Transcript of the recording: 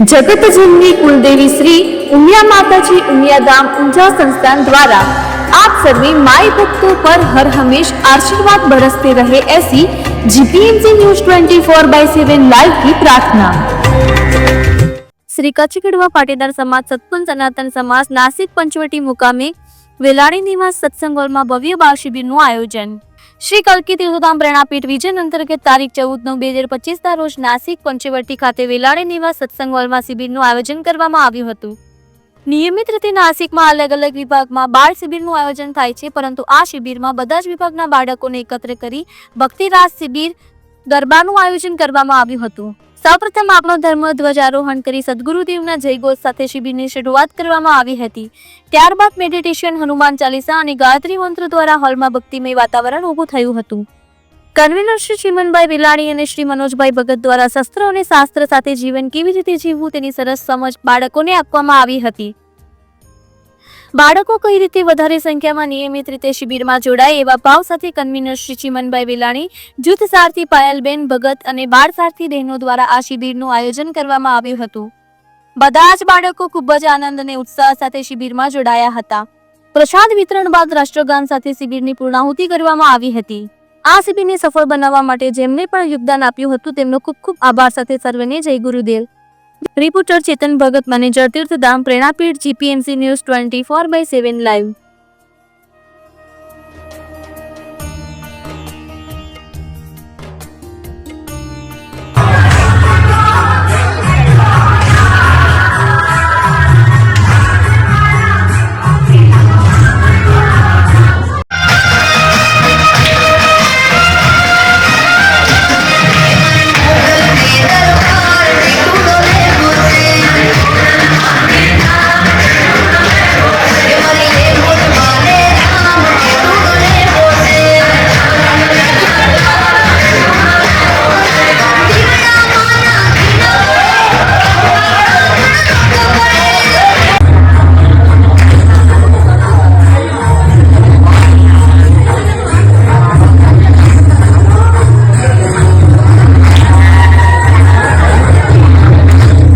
जगतजननी कुलदेवी श्री उमिया माताजी उमिया धाम ऊंझा संस्थान द्वारा आप सभी माई भक्तों पर हर हमेश आशीर्वाद बरसते रहे, ऐसी जीपीएमसी न्यूज 24/7 लाइव की प्रार्थना। श्री कच्छ खेड़वा पाटीदार समाज सतपुंज सनातन समाज नासिक पंचवटी मुकामे वेलाड़ी निवास सत्संग हॉल में भव्य बाल शिबिरનું आयोजन। श्री कल्की तीर्थधाम प्रेरणापीठ विजन अंतर्गत तारीख 14/9/2025 रोज नासिक पंचवटी खाते वेलाड़ी निवास सत्संग हॉल में शिबिरનું આયોજન કરવામાં આવ્યું હતું। નિયમિત રીતે નાસિકમાં અલગ અલગ વિભાગમાં બાળ શિબિરનું આયોજન થાય છે, પરંતુ આ શિબિરમાં બધા જ વિભાગના બાળકોને એકત્ર કરી ભક્તિ રાસ શિબિર ગરબાનું આયોજન કરવામાં આવ્યું હતું। સૌપ્રથમ આપણો ધર્મ ધ્વજારોહણ કરી સદગુરુદેવના જયઘોષ સાથે શિબિરની શરૂઆત કરવામાં આવી હતી। ત્યારબાદ મેડિટેશન, હનુમાન ચાલીસા અને ગાયત્રી મંત્ર દ્વારા હોલમાં ભક્તિમય વાતાવરણ ઊભું થયું હતું। કન્વીનર શ્રી ચિમનભાઈ વિલાણી અને શ્રી મનોજભાઈ ભગત દ્વારા શસ્ત્ર અને શાસ્ત્ર સાથે જીવન કેવી રીતે જીવવું તેની સરસ સમજ બાળકોને આપવામાં આવી હતી। બાળકો કઈ રીતે વધારે સંખ્યામાં નિયમિત રીતે શિબિરમાં જોડાય એવા ભાવ સાથે કન્વીનર શ્રી ચિમનભાઈ વિલાણી, જૂથ સારથી પાયલબેન ભગત અને બાળ સારથી બહેનો દ્વારા આ શિબિરનું આયોજન કરવામાં આવ્યું હતું। બધા જ બાળકો ખૂબ જ આનંદ અને ઉત્સાહ સાથે શિબિરમાં જોડાયા હતા। પ્રસાદ વિતરણ બાદ રાષ્ટ્રગાન સાથે શિબિરની પૂર્ણાહુતિ કરવામાં આવી હતી। આ શિબિરને સફળ બનાવવા માટે જેમને પણ યોગદાન આપ્યું હતું તેમનો ખૂબ ખૂબ આભાર સાથે સર્વને જય ગુરુદેવ। રિપોર્ટર ચેતન ભગત, મેનેજર તીર્થધામ પ્રેરણાપીઠ, જીપીએમસી ન્યૂઝ 24/7 લાઈવ।